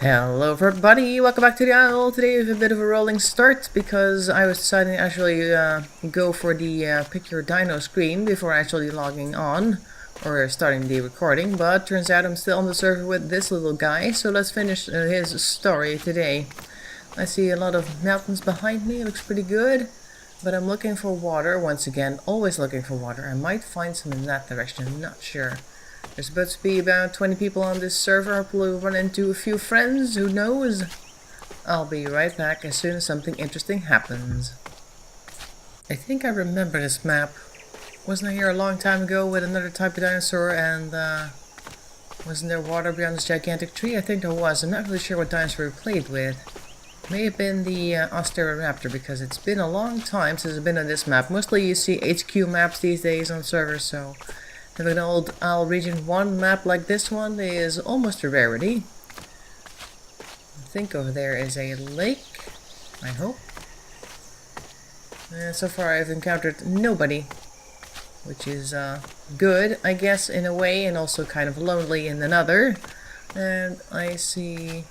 Hello everybody, welcome back to the Isle. Today we have a bit of a rolling start because I was deciding to actually go for the pick your dino screen before actually logging on or starting the recording, but turns out I'm still on the server with this little guy, so let's finish his story today. I see a lot of mountains behind me, it looks pretty good, but I'm looking for water once again, always looking for water. I might find some in that direction, I'm not sure. There's supposed to be about 20 people on this server. Hopefully we'll run into a few friends, who knows? I'll be right back as soon as something interesting happens. I think I remember this map. Wasn't I here a long time ago with another type of dinosaur and wasn't there water beyond this gigantic tree? I think there was. I'm not really sure what dinosaur we played with. May have been the Osteroraptor because it's been a long time since I've been on this map. Mostly you see HQ maps these days on servers, so having an old Isle Region 1 map like this one is almost a rarity. I think over there is a lake, I hope. And so far I've encountered nobody, which is good, I guess, in a way, and also kind of lonely in another. And I see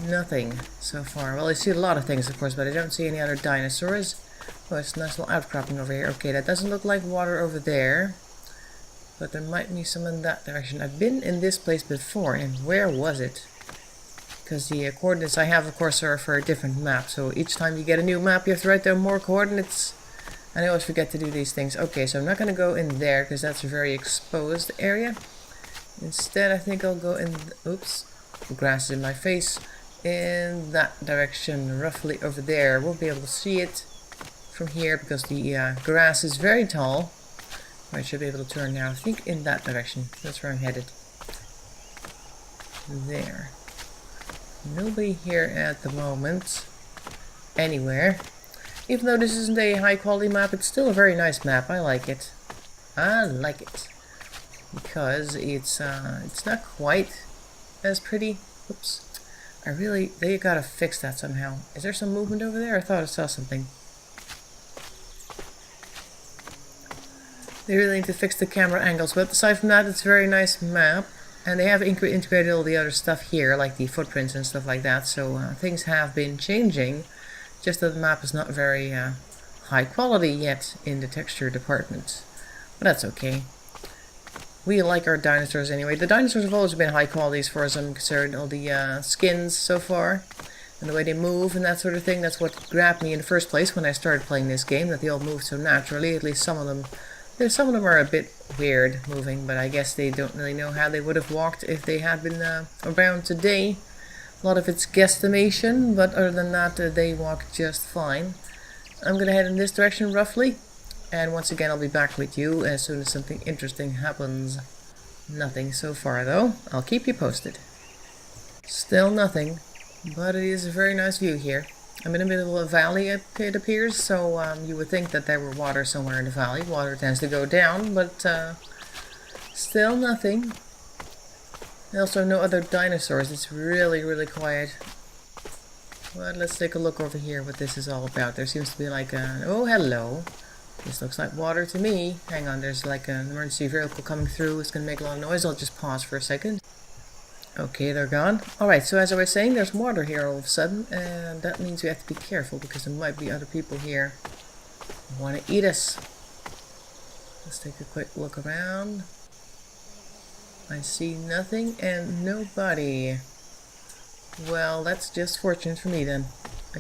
nothing so far. Well, I see a lot of things, of course, but I don't see any other dinosaurs. Oh, it's a nice little outcropping over here. Okay, that doesn't look like water over there. But there might be some in that direction. I've been in this place before, and where was it? Because the coordinates I have, of course, are for a different map. So each time you get a new map, you have to write down more coordinates. And I always forget to do these things. Okay, so I'm not going to go in there, because that's a very exposed area. Instead, I think I'll go in... Oops. The grass is in my face. In that direction, roughly over there. We'll be able to see it from here, because the grass is very tall. I should be able to turn now. I think in that direction. That's where I'm headed. There. Nobody here at the moment. Anywhere. Even though this isn't a high quality map, it's still a very nice map. I like it. I like it. Because it's not quite as pretty. Oops. They gotta fix that somehow. Is there some movement over there? I thought I saw something. They really need to fix the camera angles, but aside from that, it's a very nice map. And they have integrated all the other stuff here, like the footprints and stuff like that, so things have been changing. Just that the map is not very high quality yet in the texture department. But that's okay. We like our dinosaurs anyway. The dinosaurs have always been high quality as far as I'm concerned. All the skins so far, and the way they move and that sort of thing, that's what grabbed me in the first place when I started playing this game, that they all move so naturally, at least some of them. Some of them are a bit weird moving, but I guess they don't really know how they would have walked if they had been around today. A lot of it's guesstimation, but other than that, they walk just fine. I'm gonna head in this direction roughly, and once again I'll be back with you as soon as something interesting happens. Nothing so far though. I'll keep you posted. Still nothing, but it is a very nice view here. I'm in the middle of a valley, it appears, so you would think that there were water somewhere in the valley. Water tends to go down, but still nothing. Also, no other dinosaurs. It's really, really quiet. But let's take a look over here what this is all about. There seems to be like a... Oh, hello. This looks like water to me. Hang on, there's like an emergency vehicle coming through. It's going to make a lot of noise. I'll just pause for a second. Okay, they're gone. Alright, so as I was saying, there's water here all of a sudden, and that means we have to be careful, because there might be other people here who want to eat us. Let's take a quick look around. I see nothing and nobody. Well, that's just fortunate for me then.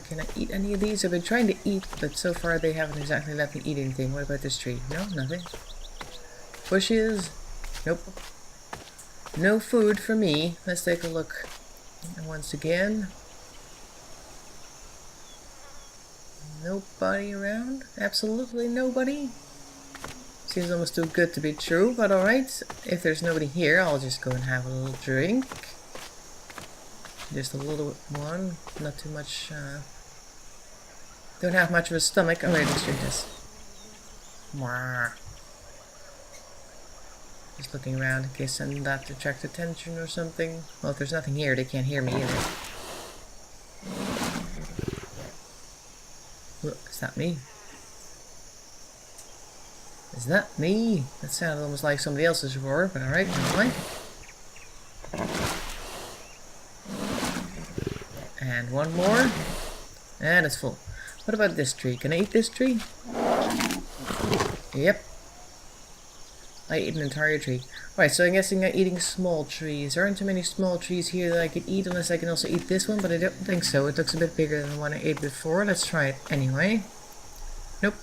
Can I eat any of these? I've been trying to eat, but so far they haven't exactly let me eat anything. What about this tree? No, nothing. Bushes? Nope. No food for me. Let's take a look once again. Nobody around? Absolutely nobody? Seems almost too good to be true, but alright. If there's nobody here, I'll just go and have a little drink. Just a little one. Not too much, don't have much of a stomach. Alright, let's drink this. Mwah. Just looking around in case that attracts attention or something. Well, if there's nothing here, they can't hear me either. Look, is that me? Is that me? That sounded almost like somebody else's roar, but alright, never mind. And one more. And it's full. What about this tree? Can I eat this tree? Yep. I ate an entire tree. Right, so I'm guessing I'm eating small trees. There aren't too many small trees here that I could eat unless I can also eat this one, but I don't think so. It looks a bit bigger than the one I ate before. Let's try it anyway. Nope.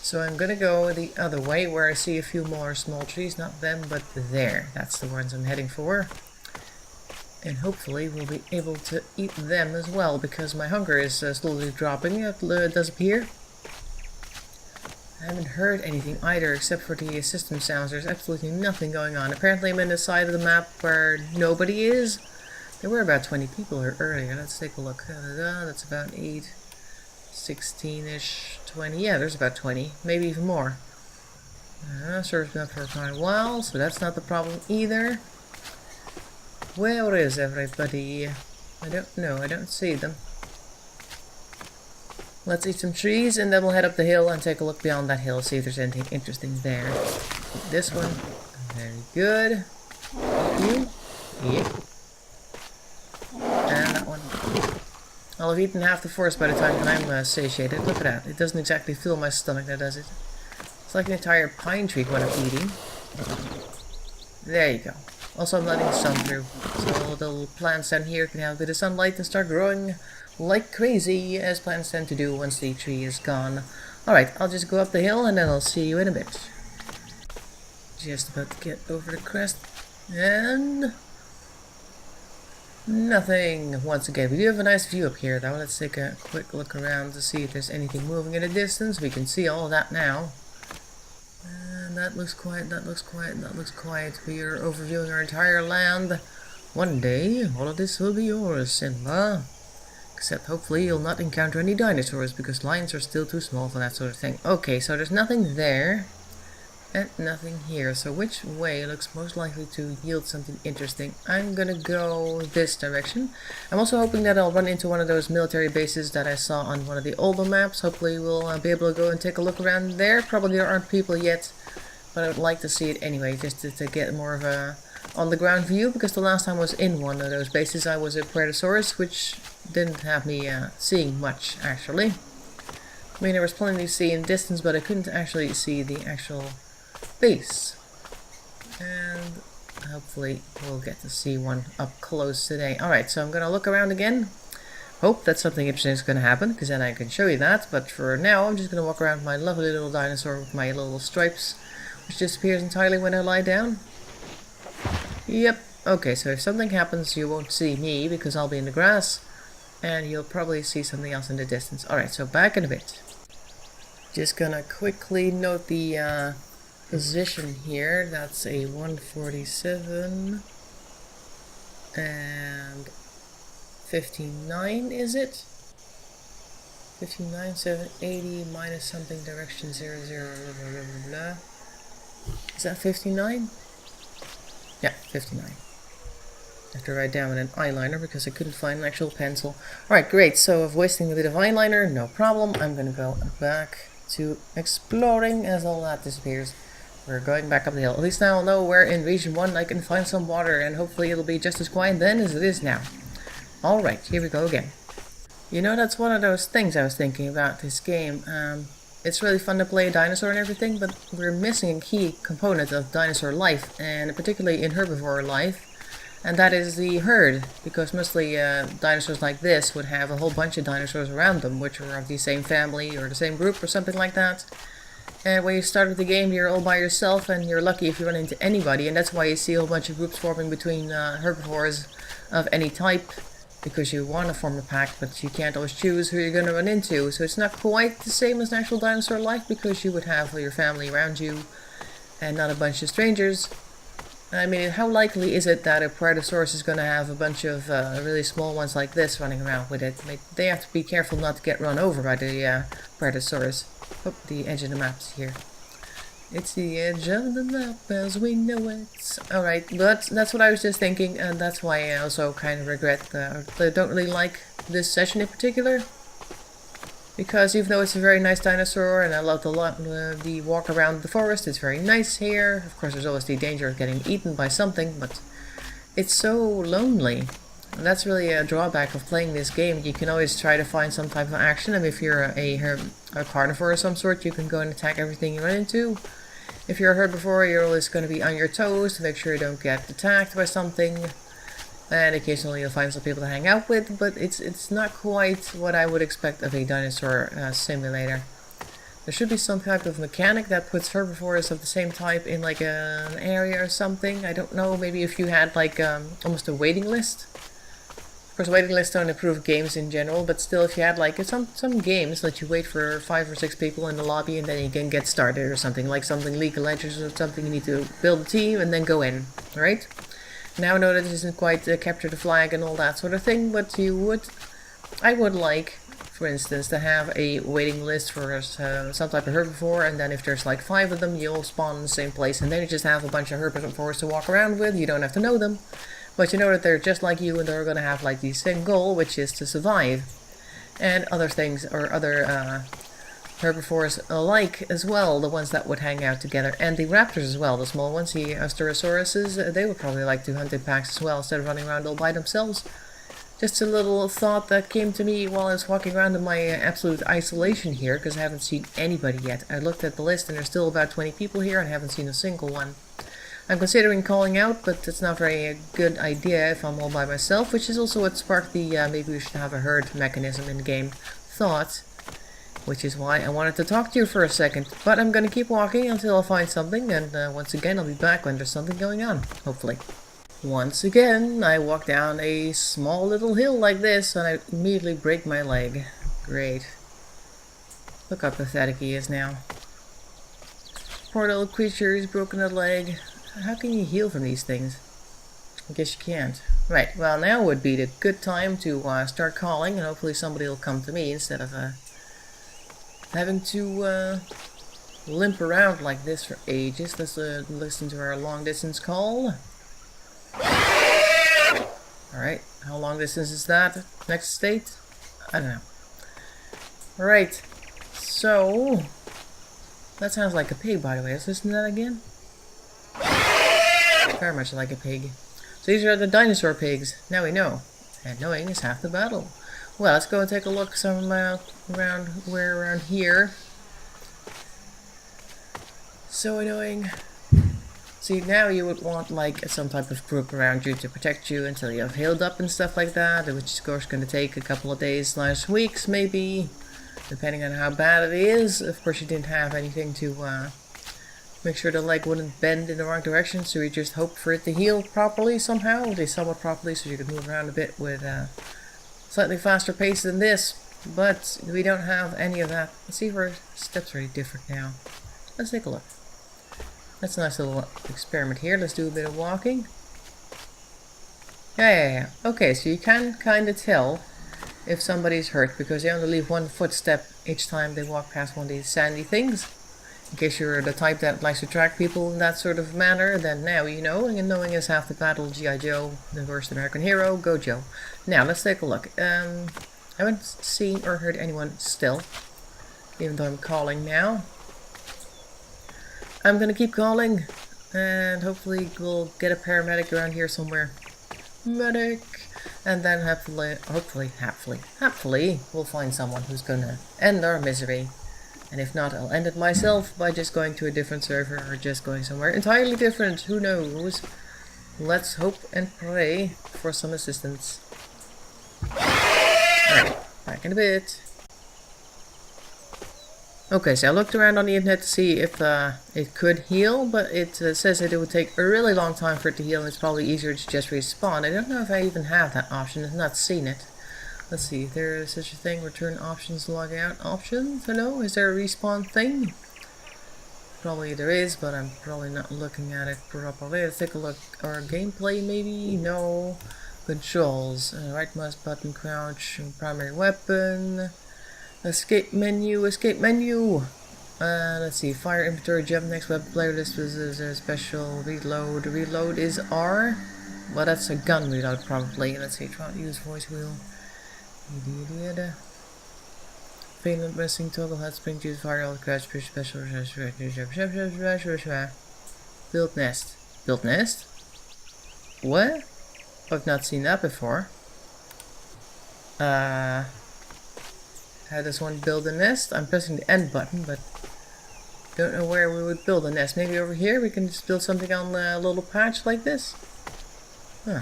So I'm gonna go the other way where I see a few more small trees. Not them, but there. That's the ones I'm heading for. And hopefully we'll be able to eat them as well, because my hunger is slowly dropping. It does appear. I haven't heard anything either, except for the system sounds. There's absolutely nothing going on. Apparently I'm in the side of the map where nobody is. There were about 20 people here earlier. Let's take a look. That's about 8, 16-ish, 20. Yeah, there's about 20. Maybe even more. Server's been up for quite a while, so that's not the problem either. Where is everybody? I don't know. I don't see them. Let's eat some trees and then we'll head up the hill and take a look beyond that hill, see if there's anything interesting there. This one, very good. You, yeah. And that one. I'll have eaten half the forest by the time that I'm satiated. Look at that. It doesn't exactly fill my stomach, that does it? It's like an entire pine tree what I'm eating. There you go. Also, I'm letting the sun through, so the little plants down here can have a bit of sunlight and start growing like crazy, as plants tend to do once the tree is gone. Alright, I'll just go up the hill and then I'll see you in a bit. Just about to get over the crest. And nothing once again. We do have a nice view up here though. Let's take a quick look around to see if there's anything moving in the distance. We can see all of that now. And that looks quiet, that looks quiet, that looks quiet. We are overviewing our entire land. One day, all of this will be yours, Simba. Except hopefully you'll not encounter any dinosaurs, because lions are still too small for that sort of thing. Okay, so there's nothing there. And nothing here. So which way looks most likely to yield something interesting? I'm gonna go this direction. I'm also hoping that I'll run into one of those military bases that I saw on one of the older maps. Hopefully we'll be able to go and take a look around there. Probably there aren't people yet, but I would like to see it anyway, just to get more of a on-the-ground view, because the last time I was in one of those bases I was a Predatosaurus, which didn't have me seeing much, actually. I mean, there was plenty to see in distance, but I couldn't actually see the actual base. And hopefully we'll get to see one up close today. Alright, so I'm gonna look around again. Hope that something interesting is gonna happen, because then I can show you that. But for now, I'm just gonna walk around my lovely little dinosaur with my little stripes, which disappears entirely when I lie down. Yep. Okay, so if something happens, you won't see me, because I'll be in the grass. And you'll probably see something else in the distance. Alright, so back in a bit. Just gonna quickly note the position here. That's a 147 and 59, is it? 59, 780 minus something direction 00 blah blah blah blah blah. Is that 59? Yeah, 59. I have to write down with an eyeliner because I couldn't find an actual pencil. Alright, great. So of wasting a bit of eyeliner, no problem. I'm gonna go back to exploring as all that disappears. We're going back up the hill. At least now I'll know where in region 1 I can find some water, and hopefully it'll be just as quiet then as it is now. Alright, here we go again. You know, that's one of those things I was thinking about this game. It's really fun to play a dinosaur and everything, but we're missing a key component of dinosaur life, and particularly in herbivore life. And that is the herd, because mostly dinosaurs like this would have a whole bunch of dinosaurs around them, which are of the same family or the same group or something like that. And when you start with the game, you're all by yourself, and you're lucky if you run into anybody, and that's why you see a whole bunch of groups forming between herbivores of any type, because you want to form a pack, but you can't always choose who you're going to run into. So it's not quite the same as natural dinosaur life, because you would have your family around you, and not a bunch of strangers. I mean, how likely is it that a Predatosaurus is going to have a bunch of really small ones like this running around with it? They have to be careful not to get run over by the Predatosaurus. Oh, the edge of the map's here. It's the edge of the map as we know it. Alright, but that's what I was just thinking, and that's why I also kind of regret I don't really like this session in particular. Because even though it's a very nice dinosaur, and I love the walk around the forest, it's very nice here. Of course, there's always the danger of getting eaten by something, but it's so lonely. And that's really a drawback of playing this game. You can always try to find some type of action, and if you're a carnivore of some sort, you can go and attack everything you run into. If you're a herbivore, you're always going to be on your toes to make sure you don't get attacked by something. And occasionally you'll find some people to hang out with, but it's not quite what I would expect of a dinosaur simulator. There should be some type of mechanic that puts herbivores of the same type in like an area or something. I don't know, maybe if you had like almost a waiting list. Of course, waiting lists don't improve games in general, but still if you had like some games that you wait for 5 or 6 people in the lobby and then you can get started or something, like something League of Legends or something, you need to build a team and then go in, right? Now I know that this isn't quite capture the flag and all that sort of thing, but I would like, for instance, to have a waiting list for some type of herbivore, and then if there's like 5 of them, you'll spawn in the same place, and then you just have a bunch of herbivores to walk around with. You don't have to know them, but you know that they're just like you, and they're gonna have like the same goal, which is to survive. And other things, or other herbivores alike as well, the ones that would hang out together, and the raptors as well, the small ones, the Asterosauruses, they would probably like to hunt in packs as well, instead of running around all by themselves. Just a little thought that came to me while I was walking around in my absolute isolation here, because I haven't seen anybody yet. I looked at the list and there's still about 20 people here and I haven't seen a single one. I'm considering calling out, but it's not very good idea if I'm all by myself, which is also what sparked the maybe we should have a herd mechanism in the game thought. Which is why I wanted to talk to you for a second. But I'm gonna keep walking until I find something, and once again I'll be back when there's something going on, hopefully. Once again, I walk down a small little hill like this, and I immediately break my leg. Great. Look how pathetic he is now. Poor little creature, he's broken a leg. How can you heal from these things? I guess you can't. Right, well now would be the good time to start calling, and hopefully somebody will come to me instead of having to limp around like this for ages. Let's listen to our long distance call. Alright, how long distance is that? Next state? I don't know. Alright, so that sounds like a pig, by the way. Let's listen to that again. Very much like a pig. So these are the dinosaur pigs. Now we know. And knowing is half the battle. Well, let's go and take a look around here. So annoying. See, now you would want like some type of group around you to protect you until you have healed up and stuff like that, which is of course going to take a couple of days, weeks maybe, depending on how bad it is. Of course you didn't have anything to make sure the leg wouldn't bend in the wrong direction, so you just hoped for it to heal properly somehow, at least somewhat properly, so you could move around a bit with slightly faster pace than this. But we don't have any of that. Let's see if our steps are different now. Let's take a look. That's a nice little experiment here. Let's do a bit of walking. Yeah. Okay, so you can kind of tell if somebody's hurt because they only leave one footstep each time they walk past one of these sandy things. In case you're the type that likes to track people in that sort of manner, then now you know, and knowing is half the battle. G.I. Joe, the worst American hero, go Joe. Now, let's take a look. I haven't seen or heard anyone still, even though I'm calling now. I'm gonna keep calling, and hopefully we'll get a paramedic around here somewhere. Medic! And then hopefully, we'll find someone who's gonna end our misery. And if not, I'll end it myself by just going to a different server or just going somewhere entirely different. Who knows? Let's hope and pray for some assistance. Alright, back in a bit. Okay, so I looked around on the internet to see if it could heal, but it says that it would take a really long time for it to heal, and it's probably easier to just respawn. I don't know if I even have that option. I've not seen it. Let's see, there is such a thing. Return options, log out options. Hello, is there a respawn thing? Probably there is, but I'm probably not looking at it properly. Let's take a look. Our gameplay, maybe? No. Controls. Right mouse button, crouch, primary weapon. Escape menu, escape menu. Let's see, fire inventory, jump next web playlist was a special reload. Reload is R. Well, that's a gun reload probably. Let's see, try to use voice wheel. Failed missing total head spring juice fire all crash push special build nest. Build nest? What? I've not seen that before. How does one build a nest? I'm pressing the end button, but don't know where we would build a nest. Maybe over here we can just build something on a little patch like this? Huh.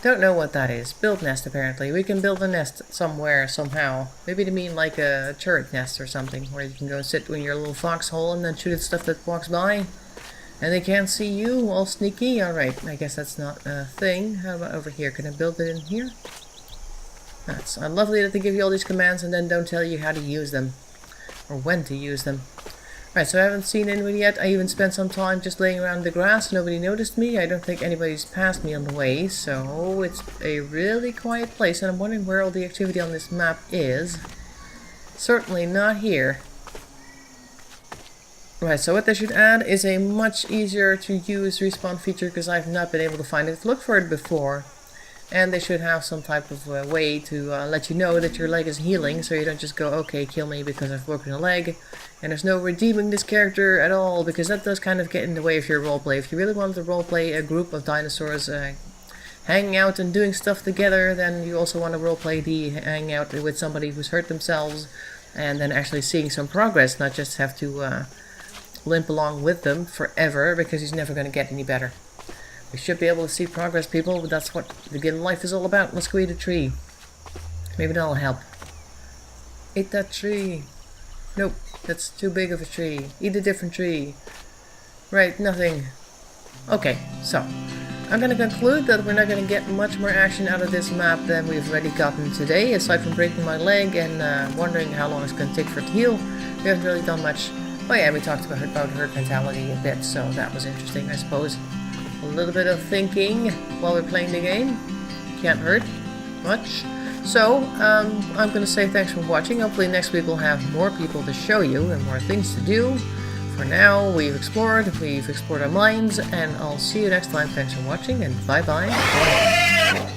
Don't know what that is. Build nest, apparently. We can build a nest somewhere, somehow. Maybe they mean like a turret nest or something, where you can go sit in your little foxhole and then shoot at stuff that walks by. And they can't see you, all sneaky. Alright, I guess that's not a thing. How about over here? Can I build it in here? That's lovely that they give you all these commands and then don't tell you how to use them. Or when to use them. Right, so I haven't seen anybody yet. I even spent some time just laying around the grass. Nobody noticed me. I don't think anybody's passed me on the way. So it's a really quiet place. And I'm wondering where all the activity on this map is. Certainly not here. Right, so what they should add is a much easier to use respawn feature, because I've not been able to find it to look for it before. And they should have some type of way to let you know that your leg is healing, so you don't just go, okay, kill me because I've broken a leg. And there's no redeeming this character at all, because that does kind of get in the way of your roleplay. If you really want to roleplay a group of dinosaurs hanging out and doing stuff together, then you also want to roleplay the hanging out with somebody who's hurt themselves, and then actually seeing some progress, not just have to limp along with them forever, because he's never going to get any better. We should be able to see progress, people, but that's what the game life is all about. Let's go eat a tree. Maybe that'll help. Eat that tree. Nope, that's too big of a tree. Eat a different tree. Right, nothing. Okay, so I'm going to conclude that we're not going to get much more action out of this map than we've already gotten today, aside from breaking my leg and wondering how long it's going to take for it to heal. We haven't really done much. Oh yeah, we talked about herd mentality a bit, so that was interesting, I suppose. A little bit of thinking while we're playing the game. Can't hurt much. So, I'm going to say thanks for watching. Hopefully next week we'll have more people to show you and more things to do. For now, we've explored our minds, and I'll see you next time. Thanks for watching, and bye-bye.